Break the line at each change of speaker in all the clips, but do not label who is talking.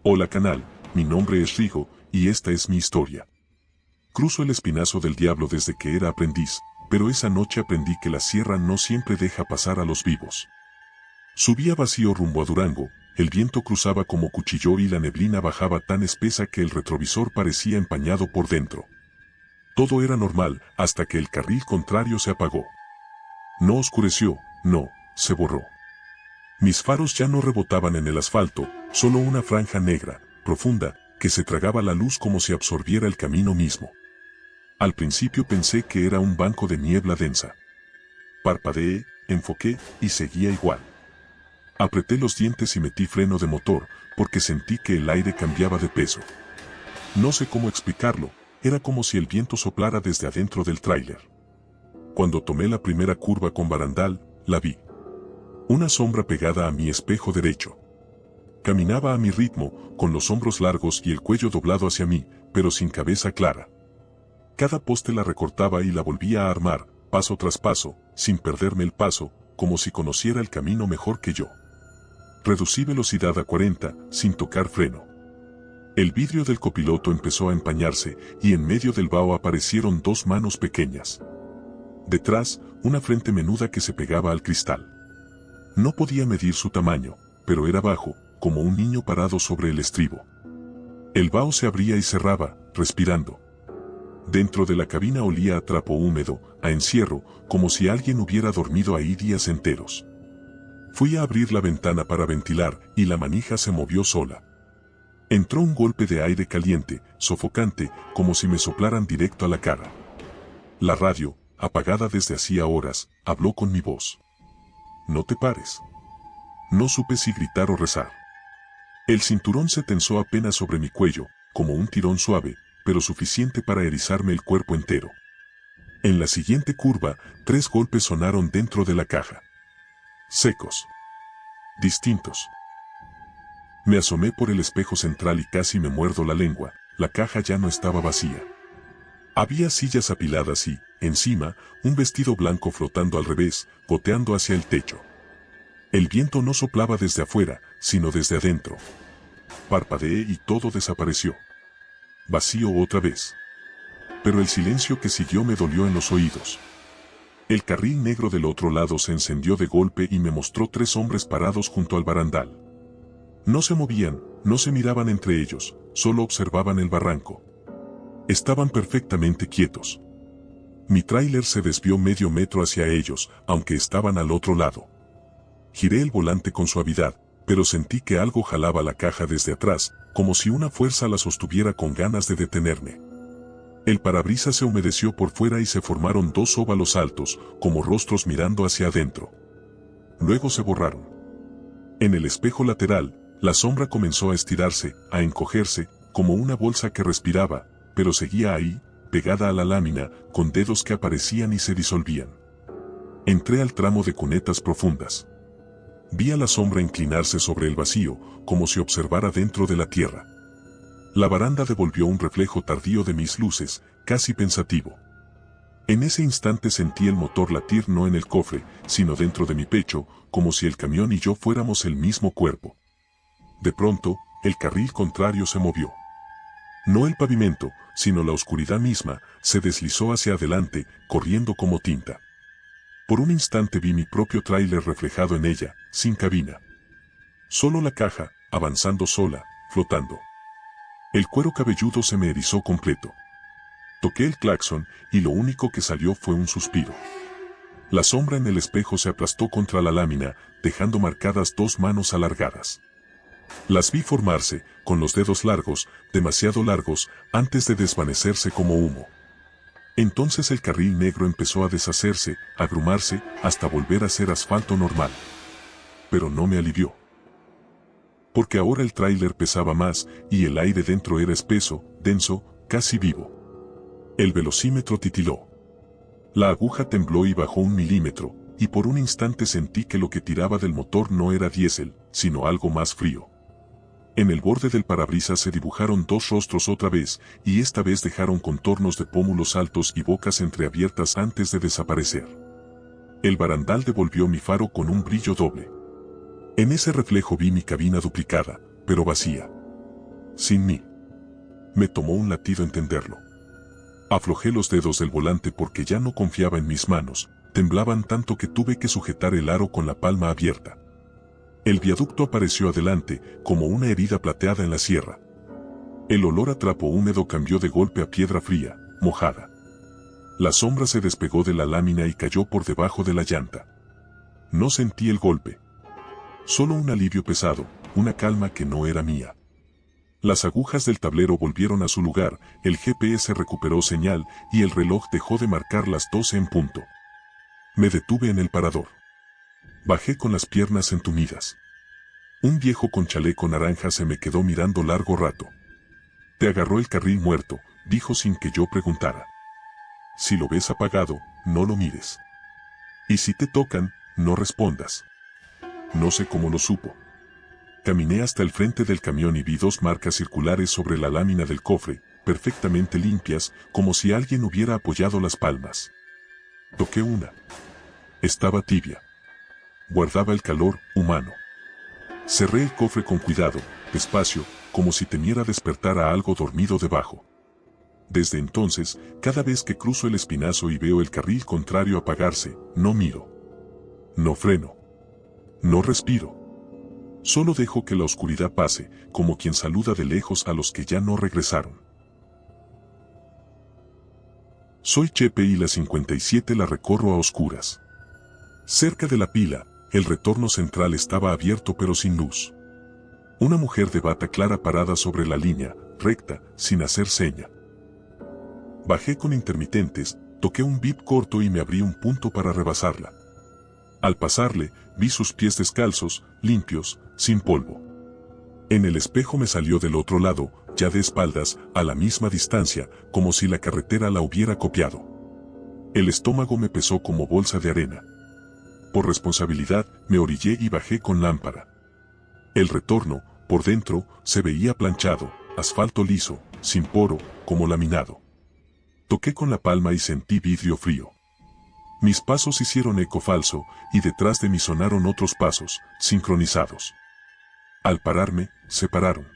Hola canal, mi nombre es Rigo, y esta es mi historia. Cruzo el espinazo del diablo desde que era aprendiz, pero esa noche aprendí que la sierra no siempre deja pasar a los vivos. Subía vacío rumbo a Durango, el viento cruzaba como cuchillo y la neblina bajaba tan espesa que el retrovisor parecía empañado por dentro. Todo era normal, hasta que el carril contrario se apagó. No oscureció, no, se borró. Mis faros ya no rebotaban en el asfalto, solo una franja negra, profunda, que se tragaba la luz como si absorbiera el camino mismo. Al principio pensé que era un banco de niebla densa. Parpadeé, enfoqué, y seguía igual. Apreté los dientes y metí freno de motor, porque sentí que el aire cambiaba de peso. No sé cómo explicarlo, era como si el viento soplara desde adentro del tráiler. Cuando tomé la primera curva con barandal, la vi. Una sombra pegada a mi espejo derecho. Caminaba a mi ritmo, con los hombros largos y el cuello doblado hacia mí, pero sin cabeza clara. Cada poste la recortaba y la volvía a armar, paso tras paso, sin perderme el paso, como si conociera el camino mejor que yo. Reducí velocidad a 40, sin tocar freno. El vidrio del copiloto empezó a empañarse, y en medio del vaho aparecieron dos manos pequeñas. Detrás, una frente menuda que se pegaba al cristal. No podía medir su tamaño, pero era bajo, como un niño parado sobre el estribo. El vaho se abría y cerraba, respirando. Dentro de la cabina olía a trapo húmedo, a encierro, como si alguien hubiera dormido ahí días enteros. Fui a abrir la ventana para ventilar, y la manija se movió sola. Entró un golpe de aire caliente, sofocante, como si me soplaran directo a la cara. La radio, apagada desde hacía horas, habló con mi voz. No te pares. No supe si gritar o rezar. El cinturón se tensó apenas sobre mi cuello, como un tirón suave, pero suficiente para erizarme el cuerpo entero. En la siguiente curva, 3 golpes sonaron dentro de la caja. Secos. Distintos. Me asomé por el espejo central y casi me muerdo la lengua, la caja ya no estaba vacía. Había sillas apiladas y, encima, un vestido blanco flotando al revés, goteando hacia el techo. El viento no soplaba desde afuera, sino desde adentro. Parpadeé y todo desapareció. Vacío otra vez. Pero el silencio que siguió me dolió en los oídos. El carril negro del otro lado se encendió de golpe y me mostró 3 hombres parados junto al barandal. No se movían, no se miraban entre ellos, solo observaban el barranco. Estaban perfectamente quietos. Mi tráiler se desvió medio metro hacia ellos, aunque estaban al otro lado. Giré el volante con suavidad, pero sentí que algo jalaba la caja desde atrás, como si una fuerza la sostuviera con ganas de detenerme. El parabrisas se humedeció por fuera y se formaron 2 óvalos altos, como rostros mirando hacia adentro. Luego se borraron. En el espejo lateral, la sombra comenzó a estirarse, a encogerse, como una bolsa que respiraba, pero seguía ahí, pegada a la lámina, con dedos que aparecían y se disolvían. Entré al tramo de cunetas profundas. Vi a la sombra inclinarse sobre el vacío, como si observara dentro de la tierra. La baranda devolvió un reflejo tardío de mis luces, casi pensativo. En ese instante sentí el motor latir no en el cofre, sino dentro de mi pecho, como si el camión y yo fuéramos el mismo cuerpo. De pronto, el carril contrario se movió. No el pavimento, sino la oscuridad misma, se deslizó hacia adelante, corriendo como tinta. Por un instante vi mi propio tráiler reflejado en ella, sin cabina. Solo la caja, avanzando sola, flotando. El cuero cabelludo se me erizó completo. Toqué el claxon, y lo único que salió fue un suspiro. La sombra en el espejo se aplastó contra la lámina, dejando marcadas 2 manos alargadas. Las vi formarse, con los dedos largos, demasiado largos, antes de desvanecerse como humo. Entonces el carril negro empezó a deshacerse, a agrumarse, hasta volver a ser asfalto normal. Pero no me alivió. Porque ahora el tráiler pesaba más, y el aire dentro era espeso, denso, casi vivo. El velocímetro titiló. La aguja tembló y bajó 1 milímetro, y por un instante sentí que lo que tiraba del motor no era diésel, sino algo más frío. En el borde del parabrisas se dibujaron 2 rostros otra vez, y esta vez dejaron contornos de pómulos altos y bocas entreabiertas antes de desaparecer. El barandal devolvió mi faro con un brillo doble. En ese reflejo vi mi cabina duplicada, pero vacía. sin mí. Me tomó un latido entenderlo. Aflojé los dedos del volante porque ya no confiaba en mis manos, temblaban tanto que tuve que sujetar el aro con la palma abierta. El viaducto apareció adelante, como una herida plateada en la sierra. El olor a trapo húmedo cambió de golpe a piedra fría, mojada. La sombra se despegó de la lámina y cayó por debajo de la llanta. No sentí el golpe. Solo un alivio pesado, una calma que no era mía. Las agujas del tablero volvieron a su lugar, el GPS recuperó señal y el reloj dejó de marcar las 12 en punto. Me detuve en el parador. Bajé con las piernas entumidas. Un viejo con chaleco naranja se me quedó mirando largo rato. Te agarró el carril muerto, dijo sin que yo preguntara. Si lo ves apagado, no lo mires. Y si te tocan, no respondas. No sé cómo lo supo. Caminé hasta el frente del camión y vi 2 marcas circulares sobre la lámina del cofre, perfectamente limpias, como si alguien hubiera apoyado las palmas. Toqué una. Estaba tibia. Guardaba el calor humano. Cerré el cofre con cuidado, despacio, como si temiera despertar a algo dormido debajo. Desde entonces, cada vez que cruzo el espinazo y veo el carril contrario apagarse, no miro. No freno. No respiro. Solo dejo que la oscuridad pase, como quien saluda de lejos a los que ya no regresaron. Soy Chepe y la 57 la recorro a oscuras. Cerca de la pila, el retorno central estaba abierto pero sin luz. Una mujer de bata clara parada sobre la línea, recta, sin hacer seña. Bajé con intermitentes, toqué un bip corto y me abrí un punto para rebasarla. Al pasarle, vi sus pies descalzos, limpios, sin polvo. En el espejo me salió del otro lado, ya de espaldas, a la misma distancia, como si la carretera la hubiera copiado. El estómago me pesó como bolsa de arena. Por responsabilidad, me orillé y bajé con lámpara. El retorno, por dentro, se veía planchado, asfalto liso, sin poro, como laminado. Toqué con la palma y sentí vidrio frío. Mis pasos hicieron eco falso, y detrás de mí sonaron otros pasos, sincronizados. Al pararme, se pararon.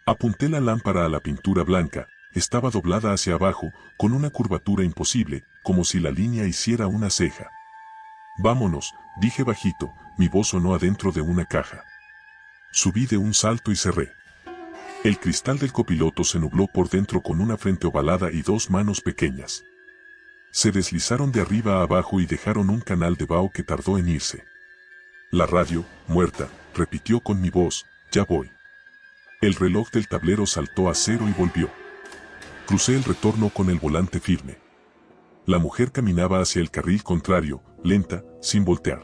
Apunté la lámpara a la pintura blanca, estaba doblada hacia abajo, con una curvatura imposible, como si la línea hiciera una ceja. Vámonos, dije bajito, mi voz sonó adentro de una caja. Subí de un salto y cerré. El cristal del copiloto se nubló por dentro con una frente ovalada y 2 manos pequeñas. Se deslizaron de arriba a abajo y dejaron un canal de vaho que tardó en irse. La radio, muerta, repitió con mi voz, ya voy. El reloj del tablero saltó a 0 y volvió. Crucé el retorno con el volante firme. La mujer caminaba hacia el carril contrario, lenta, sin voltear.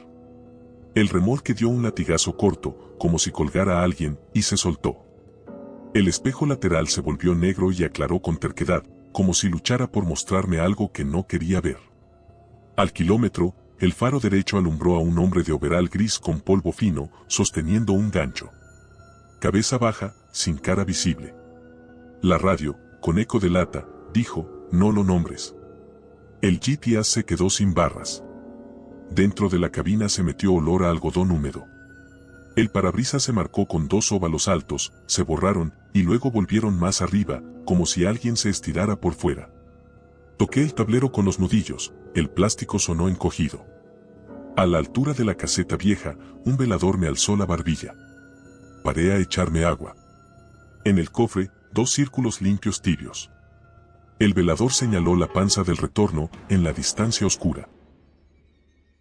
El remolque dio un latigazo corto, como si colgara a alguien, y se soltó. El espejo lateral se volvió negro y aclaró con terquedad, como si luchara por mostrarme algo que no quería ver. Al kilómetro, el faro derecho alumbró a un hombre de overall gris con polvo fino, sosteniendo un gancho. Cabeza baja, sin cara visible. La radio, con eco de lata, dijo, no lo nombres. El GPS se quedó sin barras. Dentro de la cabina se metió olor a algodón húmedo. El parabrisas se marcó con 2 óvalos altos, se borraron, y luego volvieron más arriba, como si alguien se estirara por fuera. Toqué el tablero con los nudillos, el plástico sonó encogido. A la altura de la caseta vieja, un velador me alzó la barbilla. Paré a echarme agua. En el cofre, 2 círculos limpios tibios. El velador señaló la panza del retorno, en la distancia oscura.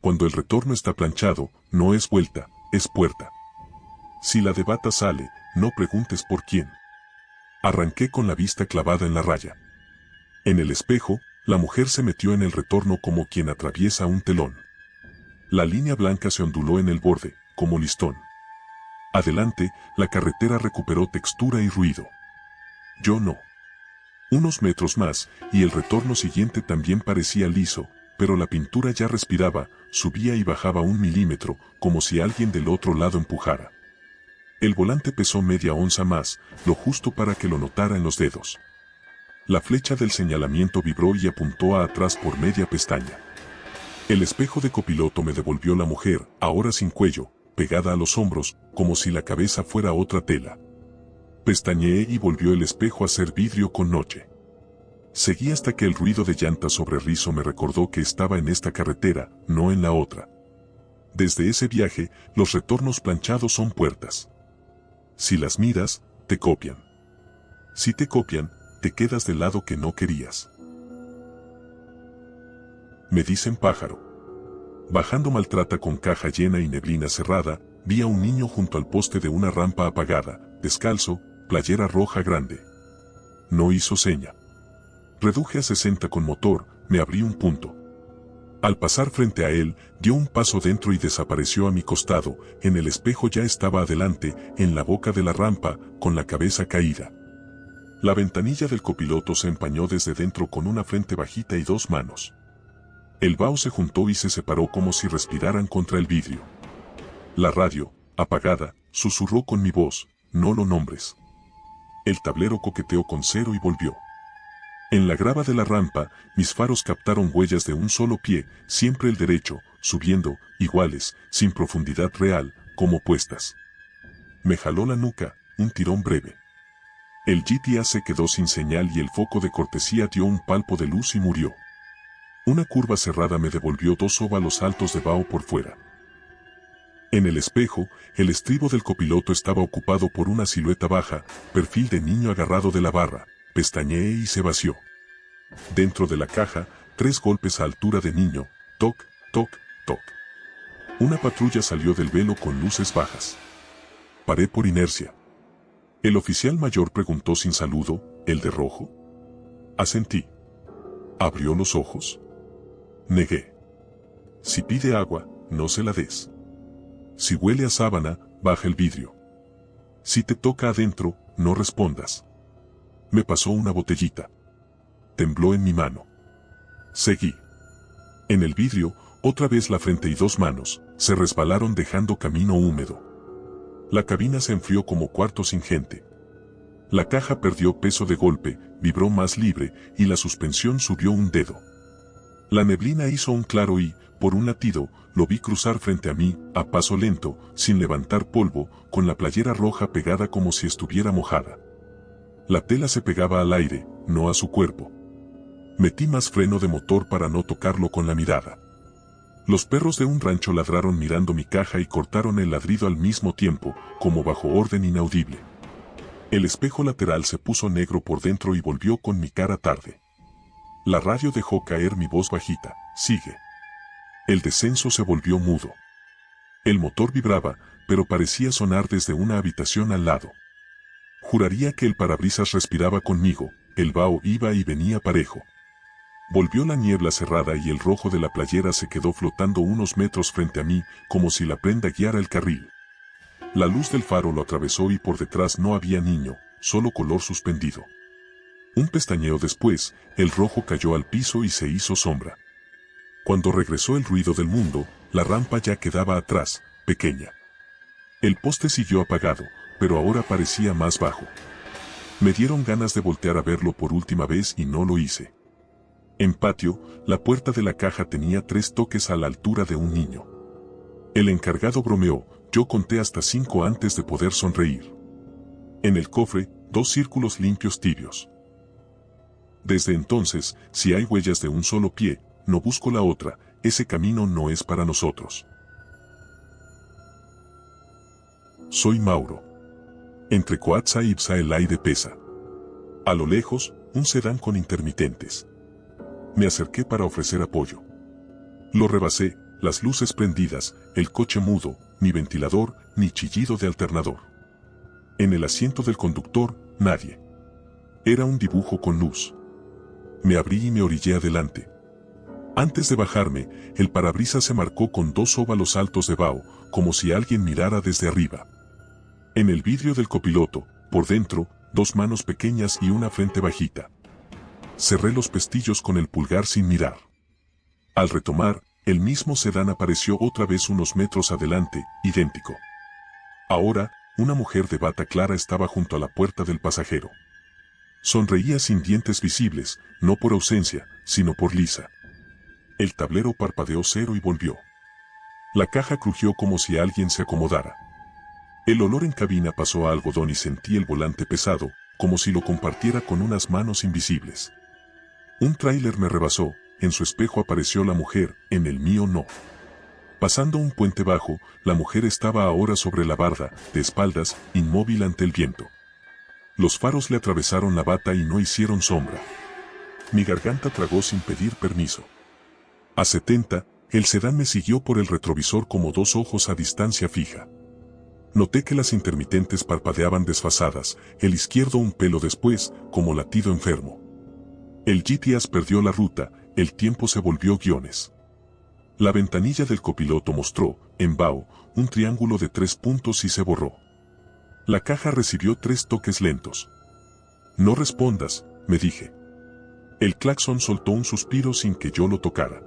Cuando el retorno está planchado, no es vuelta, es puerta. Si la de bata sale, no preguntes por quién. Arranqué con la vista clavada en la raya. En el espejo, la mujer se metió en el retorno como quien atraviesa un telón. La línea blanca se onduló en el borde, como listón. Adelante, la carretera recuperó textura y ruido. Yo no. Unos metros más, y el retorno siguiente también parecía liso, pero la pintura ya respiraba, subía y bajaba 1 milímetro, como si alguien del otro lado empujara. El volante pesó media onza más, lo justo para que lo notara en los dedos. La flecha del señalamiento vibró y apuntó a atrás por media pestaña. El espejo de copiloto me devolvió la mujer, ahora sin cuello, pegada a los hombros, como si la cabeza fuera otra tela. Pestañeé y volvió el espejo a ser vidrio con noche. Seguí hasta que el ruido de llantas sobre rizo me recordó que estaba en esta carretera, no en la otra. Desde ese viaje, los retornos planchados son puertas. Si las miras, te copian. Si te copian, te quedas del lado que no querías. Me dicen pájaro. Bajando maltrata con caja llena y neblina cerrada, vi a un niño junto al poste de una rampa apagada, descalzo, playera roja grande. No hizo seña. Reduje a 60 con motor, me abrí un punto. Al pasar frente a él, dio un paso dentro y desapareció a mi costado. En el espejo ya estaba adelante, en la boca de la rampa, con la cabeza caída. La ventanilla del copiloto se empañó desde dentro con una frente bajita y dos manos. El vaho se juntó y se separó como si respiraran contra el vidrio. La radio, apagada, susurró con mi voz, no lo nombres. El tablero coqueteó con cero y volvió. En la grava de la rampa, mis faros captaron huellas de un solo pie, siempre el derecho, subiendo, iguales, sin profundidad real, como puestas. Me jaló la nuca, un tirón breve. El GTA se quedó sin señal y el foco de cortesía dio un palpo de luz y murió. Una curva cerrada me devolvió dos óvalos altos de vaho por fuera. En el espejo, el estribo del copiloto estaba ocupado por una silueta baja, perfil de niño agarrado de la barra. Pestañeé y se vació. Dentro de la caja, 3 golpes a altura de niño, toc, toc, toc. Una patrulla salió del velo con luces bajas. Paré por inercia. El oficial mayor preguntó sin saludo, ¿el de rojo? Asentí. ¿Abrió los ojos? Negué. Si pide agua, no se la des. Si huele a sábana, baja el vidrio. Si te toca adentro, no respondas. Me pasó una botellita. Tembló en mi mano. Seguí. En el vidrio, otra vez la frente y 2 manos, se resbalaron dejando camino húmedo. La cabina se enfrió como cuarto sin gente. La caja perdió peso de golpe, vibró más libre, y la suspensión subió un dedo. La neblina hizo un claro y, por un latido, lo vi cruzar frente a mí, a paso lento, sin levantar polvo, con la playera roja pegada como si estuviera mojada. La tela se pegaba al aire, no a su cuerpo. Metí más freno de motor para no tocarlo con la mirada. Los perros de un rancho ladraron mirando mi caja y cortaron el ladrido al mismo tiempo, como bajo orden inaudible. El espejo lateral se puso negro por dentro y volvió con mi cara tarde. La radio dejó caer mi voz bajita, sigue. El descenso se volvió mudo. El motor vibraba, pero parecía sonar desde una habitación al lado. Juraría que el parabrisas respiraba conmigo, el vaho iba y venía parejo. Volvió la niebla cerrada y el rojo de la playera se quedó flotando unos metros frente a mí, como si la prenda guiara el carril. La luz del faro lo atravesó y por detrás no había niño, solo color suspendido. Un pestañeo después, el rojo cayó al piso y se hizo sombra. Cuando regresó el ruido del mundo, la rampa ya quedaba atrás, pequeña. El poste siguió apagado, pero ahora parecía más bajo. Me dieron ganas de voltear a verlo por última vez y no lo hice. En patio, la puerta de la caja tenía 3 toques a la altura de un niño. El encargado bromeó, yo conté hasta 5 antes de poder sonreír. En el cofre, 2 círculos limpios tibios. Desde entonces, si hay huellas de un solo pie, no busco la otra, ese camino no es para nosotros. Soy Mauro. Entre Coatza y Ibsa el aire pesa. A lo lejos, un sedán con intermitentes. Me acerqué para ofrecer apoyo. Lo rebasé, las luces prendidas, el coche mudo, ni ventilador, ni chillido de alternador. En el asiento del conductor, nadie. Era un dibujo con luz. Me abrí y me orillé adelante. Antes de bajarme, el parabrisas se marcó con 2 óvalos altos de vaho, como si alguien mirara desde arriba. En el vidrio del copiloto, por dentro, 2 manos pequeñas y una frente bajita. Cerré los pestillos con el pulgar sin mirar. Al retomar, el mismo sedán apareció otra vez unos metros adelante, idéntico. Ahora, una mujer de bata clara estaba junto a la puerta del pasajero. Sonreía sin dientes visibles, no por ausencia, sino por lisa. El tablero parpadeó cero y volvió. La caja crujió como si alguien se acomodara. El olor en cabina pasó a algodón y sentí el volante pesado, como si lo compartiera con unas manos invisibles. Un tráiler me rebasó, en su espejo apareció la mujer, en el mío no. Pasando un puente bajo, la mujer estaba ahora sobre la barda, de espaldas, inmóvil ante el viento. Los faros le atravesaron la bata y no hicieron sombra. Mi garganta tragó sin pedir permiso. A 70, el sedán me siguió por el retrovisor como dos ojos a distancia fija. Noté que las intermitentes parpadeaban desfasadas, el izquierdo un pelo después, como latido enfermo. El GPS perdió la ruta, el tiempo se volvió guiones. La ventanilla del copiloto mostró, en vaho, un triángulo de 3 puntos y se borró. La caja recibió 3 toques lentos. No respondas, me dije. El claxon soltó un suspiro sin que yo lo tocara.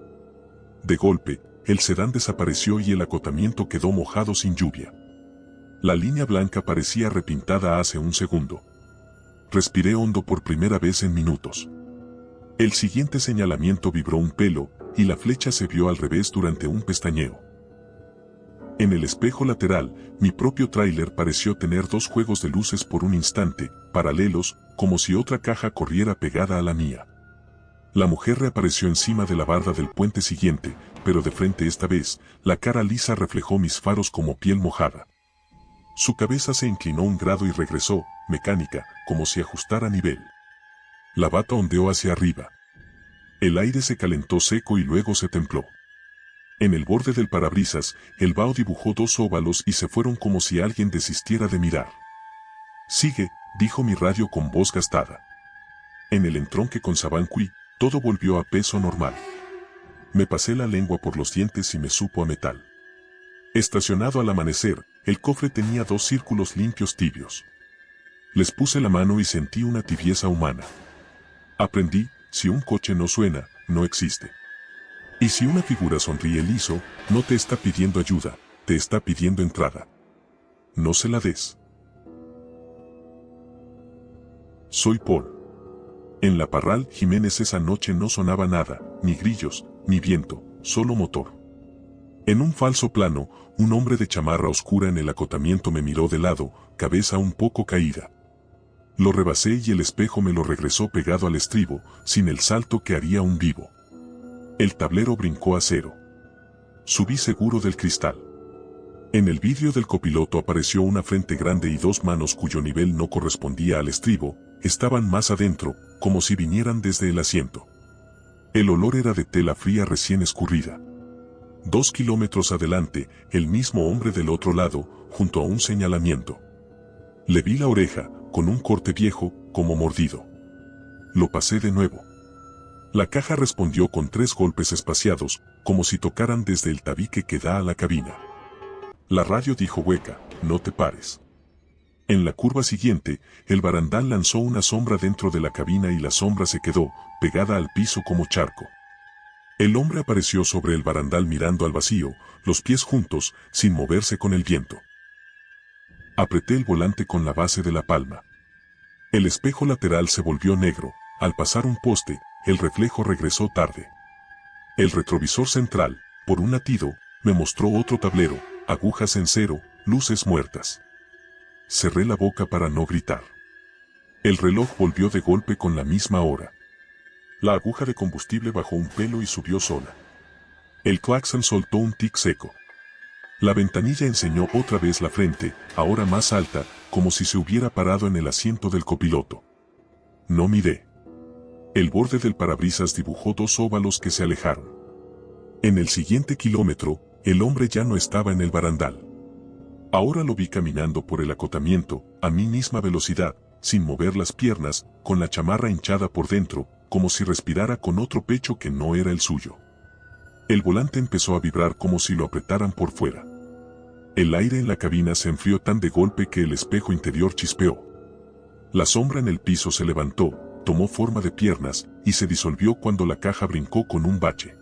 De golpe, el sedán desapareció y el acotamiento quedó mojado sin lluvia. La línea blanca parecía repintada hace un segundo. Respiré hondo por primera vez en minutos. El siguiente señalamiento vibró un pelo, y la flecha se vio al revés durante un pestañeo. En el espejo lateral, mi propio tráiler pareció tener 2 juegos de luces por un instante, paralelos, como si otra caja corriera pegada a la mía. La mujer reapareció encima de la barda del puente siguiente, pero de frente esta vez, la cara lisa reflejó mis faros como piel mojada. Su cabeza se inclinó un grado y regresó, mecánica, como si ajustara nivel. La bata ondeó hacia arriba. El aire se calentó seco y luego se templó. En el borde del parabrisas, el vaho dibujó 2 óvalos y se fueron como si alguien desistiera de mirar. Sigue, dijo mi radio con voz gastada. En el entronque con Sabanqui, todo volvió a peso normal. Me pasé la lengua por los dientes y me supo a metal. Estacionado al amanecer, el cofre tenía 2 círculos limpios tibios. Les puse la mano y sentí una tibieza humana. Aprendí, si un coche no suena, no existe. Y si una figura sonríe liso, no te está pidiendo ayuda, te está pidiendo entrada. No se la des. Soy Paul. En la Parral Jiménez esa noche no sonaba nada, ni grillos, ni viento, solo motor. En un falso plano, un hombre de chamarra oscura en el acotamiento me miró de lado, cabeza un poco caída. Lo rebasé y el espejo me lo regresó pegado al estribo, sin el salto que haría un vivo. El tablero brincó a 0. Subí seguro del cristal. En el vidrio del copiloto apareció una frente grande y 2 manos cuyo nivel no correspondía al estribo, estaban más adentro, como si vinieran desde el asiento. El olor era de tela fría recién escurrida. 2 kilómetros adelante, el mismo hombre del otro lado, junto a un señalamiento. Le vi la oreja, con un corte viejo, como mordido. Lo pasé de nuevo. La caja respondió con 3 golpes espaciados, como si tocaran desde el tabique que da a la cabina. La radio dijo hueca, no te pares. En la curva siguiente, el barandal lanzó una sombra dentro de la cabina y la sombra se quedó, pegada al piso como charco. El hombre apareció sobre el barandal mirando al vacío, los pies juntos, sin moverse con el viento. Apreté el volante con la base de la palma. El espejo lateral se volvió negro, al pasar un poste, el reflejo regresó tarde. El retrovisor central, por un latido, me mostró otro tablero, agujas en 0, luces muertas. Cerré la boca para no gritar. El reloj volvió de golpe con la misma hora. La aguja de combustible bajó un pelo y subió sola. El claxon soltó un tic seco. La ventanilla enseñó otra vez la frente, ahora más alta, como si se hubiera parado en el asiento del copiloto. No miré. El borde del parabrisas dibujó 2 óvalos que se alejaron. En el siguiente kilómetro, el hombre ya no estaba en el barandal. Ahora lo vi caminando por el acotamiento, a mi misma velocidad, sin mover las piernas, con la chamarra hinchada por dentro, como si respirara con otro pecho que no era el suyo. El volante empezó a vibrar como si lo apretaran por fuera. El aire en la cabina se enfrió tan de golpe que el espejo interior chispeó. La sombra en el piso se levantó, tomó forma de piernas, y se disolvió cuando la caja brincó con un bache.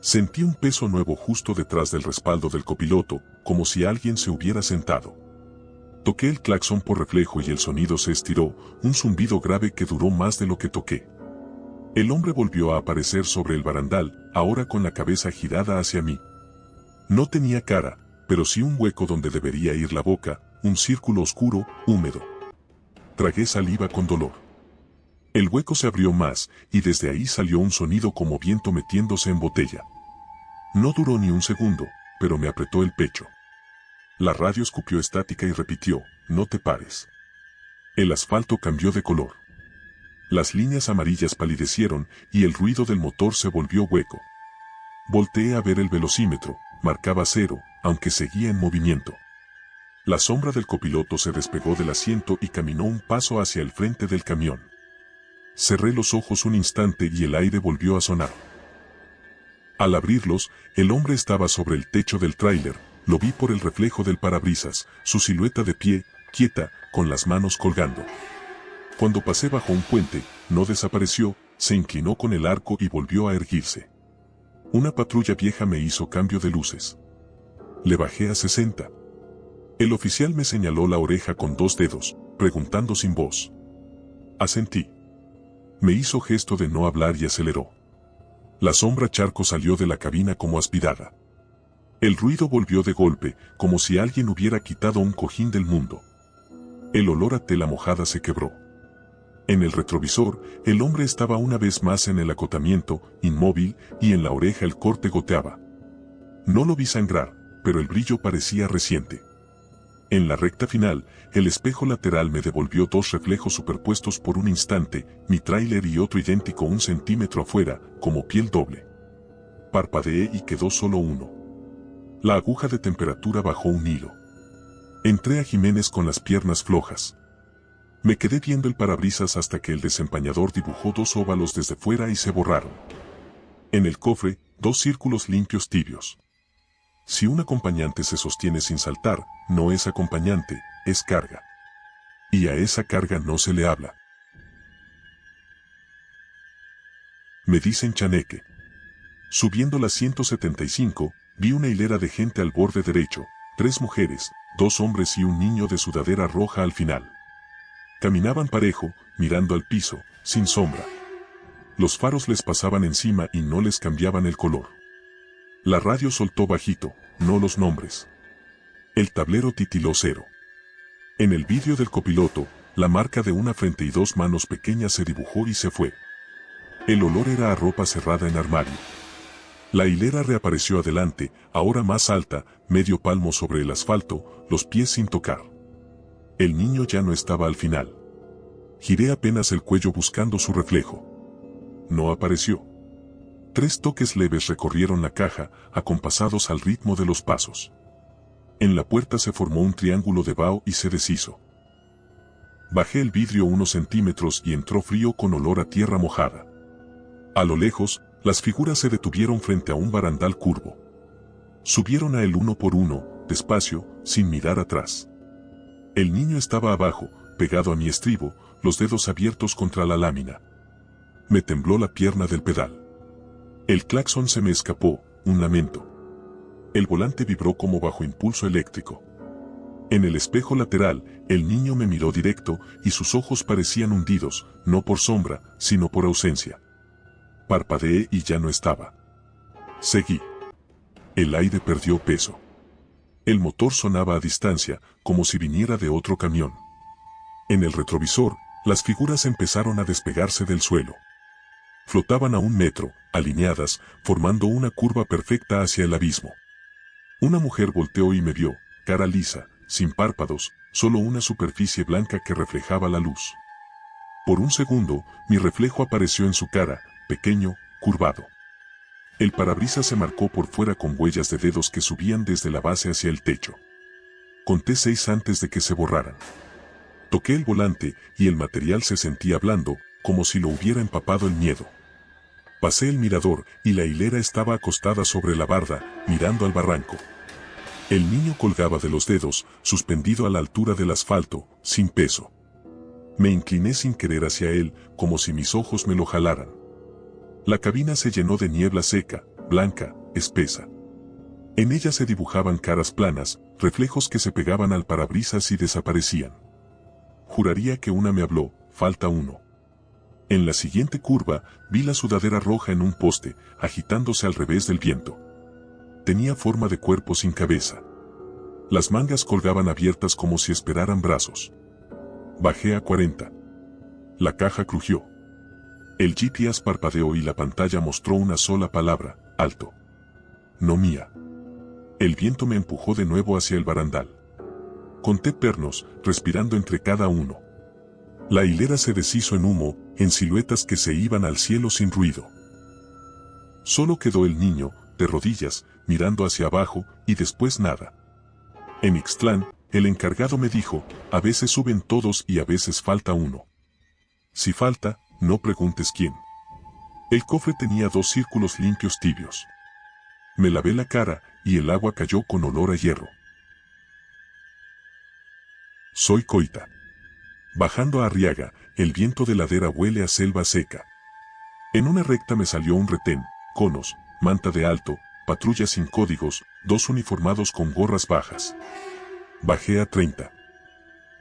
Sentí un peso nuevo justo detrás del respaldo del copiloto, como si alguien se hubiera sentado. Toqué el claxon por reflejo y el sonido se estiró, un zumbido grave que duró más de lo que toqué. El hombre volvió a aparecer sobre el barandal, ahora con la cabeza girada hacia mí. No tenía cara, pero sí un hueco donde debería ir la boca, un círculo oscuro, húmedo. Tragué saliva con dolor. El hueco se abrió más, y desde ahí salió un sonido como viento metiéndose en botella. No duró ni un segundo, pero me apretó el pecho. La radio escupió estática y repitió, no te pares. El asfalto cambió de color. Las líneas amarillas palidecieron y el ruido del motor se volvió hueco. Volteé a ver el velocímetro, marcaba 0, aunque seguía en movimiento. La sombra del copiloto se despegó del asiento y caminó un paso hacia el frente del camión. Cerré los ojos un instante y el aire volvió a sonar. Al abrirlos, el hombre estaba sobre el techo del tráiler, lo vi por el reflejo del parabrisas, su silueta de pie, quieta, con las manos colgando. Cuando pasé bajo un puente, no desapareció, se inclinó con el arco y volvió a erguirse. Una patrulla vieja me hizo cambio de luces. Le bajé a 60. El oficial me señaló la oreja con 2 dedos, preguntando sin voz. Asentí. Me hizo gesto de no hablar y aceleró. La sombra charco salió de la cabina como aspirada. El ruido volvió de golpe, como si alguien hubiera quitado un cojín del mundo. El olor a tela mojada se quebró. En el retrovisor, el hombre estaba una vez más en el acotamiento, inmóvil, y en la oreja el corte goteaba. No lo vi sangrar, pero el brillo parecía reciente. En la recta final, el espejo lateral me devolvió 2 reflejos superpuestos por un instante, mi tráiler y otro idéntico 1 centímetro afuera, como piel doble. Parpadeé y quedó solo uno. La aguja de temperatura bajó un hilo. Entré a Jiménez con las piernas flojas. Me quedé viendo el parabrisas hasta que el desempañador dibujó 2 óvalos desde fuera y se borraron. En el cofre, 2 círculos limpios tibios. Si un acompañante se sostiene sin saltar, no es acompañante, es carga. Y a esa carga no se le habla. Me dicen chaneque. Subiendo la 175, vi una hilera de gente al borde derecho, 3 mujeres, 2 hombres y un niño de sudadera roja al final. Caminaban parejo, mirando al piso, sin sombra. Los faros les pasaban encima y no les cambiaban el color. La radio soltó bajito, no los nombres. El tablero titiló 0. En el vidrio del copiloto, la marca de una frente y 2 manos pequeñas se dibujó y se fue. El olor era a ropa cerrada en armario. La hilera reapareció adelante, ahora más alta, medio palmo sobre el asfalto, los pies sin tocar. El niño ya no estaba al final. Giré apenas el cuello buscando su reflejo. No apareció. 3 toques leves recorrieron la caja, acompasados al ritmo de los pasos. En la puerta se formó un triángulo de vaho y se deshizo. Bajé el vidrio unos centímetros y entró frío con olor a tierra mojada. A lo lejos, las figuras se detuvieron frente a un barandal curvo. Subieron a él uno por uno, despacio, sin mirar atrás. El niño estaba abajo, pegado a mi estribo, los dedos abiertos contra la lámina. Me tembló la pierna del pedal. El claxon se me escapó, un lamento. El volante vibró como bajo impulso eléctrico. En el espejo lateral, el niño me miró directo y sus ojos parecían hundidos, no por sombra, sino por ausencia. Parpadeé y ya no estaba. Seguí. El aire perdió peso. El motor sonaba a distancia, como si viniera de otro camión. En el retrovisor, las figuras empezaron a despegarse del suelo. Flotaban a 1 metro, alineadas, formando una curva perfecta hacia el abismo. Una mujer volteó y me vio, cara lisa, sin párpados, solo una superficie blanca que reflejaba la luz. Por un segundo, mi reflejo apareció en su cara, pequeño, curvado. El parabrisas se marcó por fuera con huellas de dedos que subían desde la base hacia el techo. Conté 6 antes de que se borraran. Toqué el volante y el material se sentía blando, como si lo hubiera empapado el miedo. Pasé el mirador y la hilera estaba acostada sobre la barda, mirando al barranco. El niño colgaba de los dedos, suspendido a la altura del asfalto, sin peso. Me incliné sin querer hacia él, como si mis ojos me lo jalaran. La cabina se llenó de niebla seca, blanca, espesa. En ella se dibujaban caras planas, reflejos que se pegaban al parabrisas y desaparecían. Juraría que una me habló, falta uno. En la siguiente curva, vi la sudadera roja en un poste, agitándose al revés del viento. Tenía forma de cuerpo sin cabeza. Las mangas colgaban abiertas como si esperaran brazos. Bajé a 40. La caja crujió. El GPS parpadeó y la pantalla mostró una sola palabra: alto. No mía. El viento me empujó de nuevo hacia el barandal. Conté pernos, respirando entre cada uno. La hilera se deshizo en humo, en siluetas que se iban al cielo sin ruido. Solo quedó el niño, de rodillas, mirando hacia abajo, y después nada. En Ixtlán, el encargado me dijo: a veces suben todos y a veces falta uno. Si falta, no preguntes quién. El cofre tenía 2 círculos limpios tibios. Me lavé la cara, y el agua cayó con olor a hierro. Soy Coita. Bajando a Arriaga, el viento de ladera huele a selva seca. En una recta me salió un retén, conos, manta de alto, patrulla sin códigos, 2 uniformados con gorras bajas. Bajé a 30.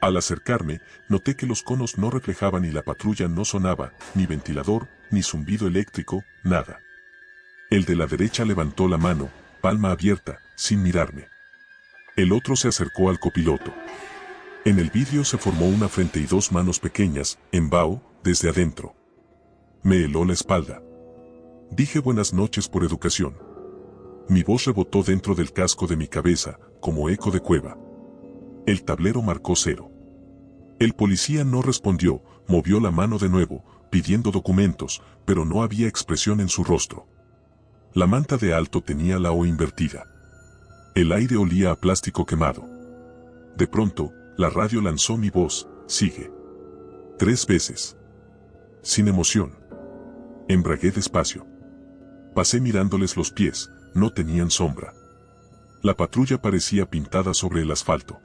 Al acercarme, noté que los conos no reflejaban y la patrulla no sonaba, ni ventilador, ni zumbido eléctrico, nada. El de la derecha levantó la mano, palma abierta, sin mirarme. El otro se acercó al copiloto. En el vidrio se formó una frente y 2 manos pequeñas, en vaho, desde adentro. Me heló la espalda. Dije buenas noches por educación. Mi voz rebotó dentro del casco de mi cabeza, como eco de cueva. El tablero marcó 0. El policía no respondió, movió la mano de nuevo, pidiendo documentos, pero no había expresión en su rostro. La manta de alto tenía la O invertida. El aire olía a plástico quemado. De pronto, la radio lanzó mi voz: sigue. 3 veces. Sin emoción. Embragué despacio. Pasé mirándoles los pies, no tenían sombra. La patrulla parecía pintada sobre el asfalto.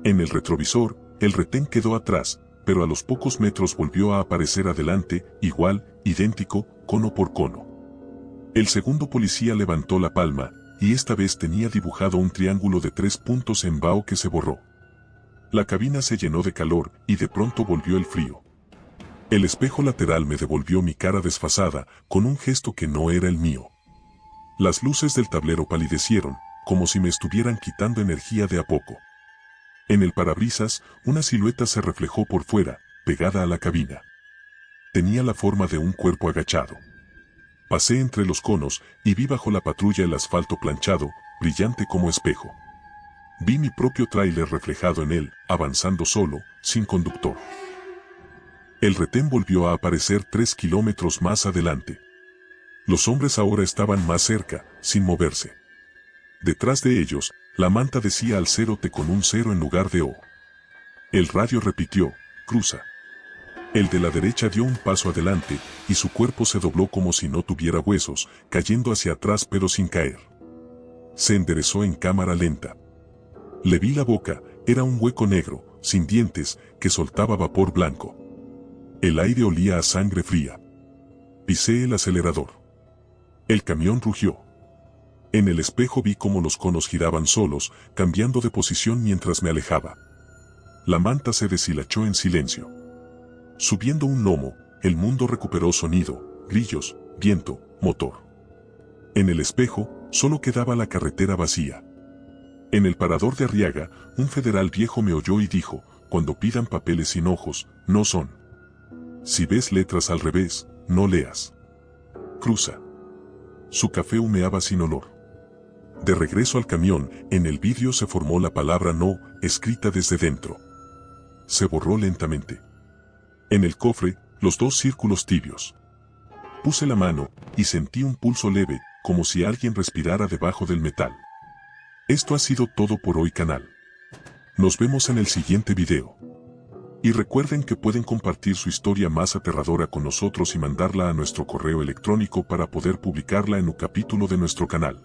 En el retrovisor, el retén quedó atrás, pero a los pocos metros volvió a aparecer adelante, igual, idéntico, cono por cono. El segundo policía levantó la palma, y esta vez tenía dibujado un triángulo de 3 puntos en vaho que se borró. La cabina se llenó de calor, y de pronto volvió el frío. El espejo lateral me devolvió mi cara desfasada, con un gesto que no era el mío. Las luces del tablero palidecieron, como si me estuvieran quitando energía de a poco. En el parabrisas, una silueta se reflejó por fuera, pegada a la cabina. Tenía la forma de un cuerpo agachado. Pasé entre los conos, y vi bajo la patrulla el asfalto planchado, brillante como espejo. Vi mi propio tráiler reflejado en él, avanzando solo, sin conductor. El retén volvió a aparecer 3 kilómetros más adelante. Los hombres ahora estaban más cerca, sin moverse. Detrás de ellos, la manta decía al 0T con un 0 en lugar de O. El radio repitió: cruza. El de la derecha dio un paso adelante, y su cuerpo se dobló como si no tuviera huesos, cayendo hacia atrás pero sin caer. Se enderezó en cámara lenta. Le vi la boca, era un hueco negro, sin dientes, que soltaba vapor blanco. El aire olía a sangre fría. Pisé el acelerador. El camión rugió. En el espejo vi cómo los conos giraban solos, cambiando de posición mientras me alejaba. La manta se deshilachó en silencio. Subiendo un lomo, el mundo recuperó sonido, grillos, viento, motor. En el espejo, solo quedaba la carretera vacía. En el parador de Arriaga, un federal viejo me oyó y dijo: cuando pidan papeles sin ojos, no son. Si ves letras al revés, no leas. Cruza. Su café humeaba sin olor. De regreso al camión, en el vidrio se formó la palabra no, escrita desde dentro. Se borró lentamente. En el cofre, los 2 círculos tibios. Puse la mano, y sentí un pulso leve, como si alguien respirara debajo del metal. Esto ha sido todo por hoy, canal. Nos vemos en el siguiente video. Y recuerden que pueden compartir su historia más aterradora con nosotros y mandarla a nuestro correo electrónico para poder publicarla en un capítulo de nuestro canal.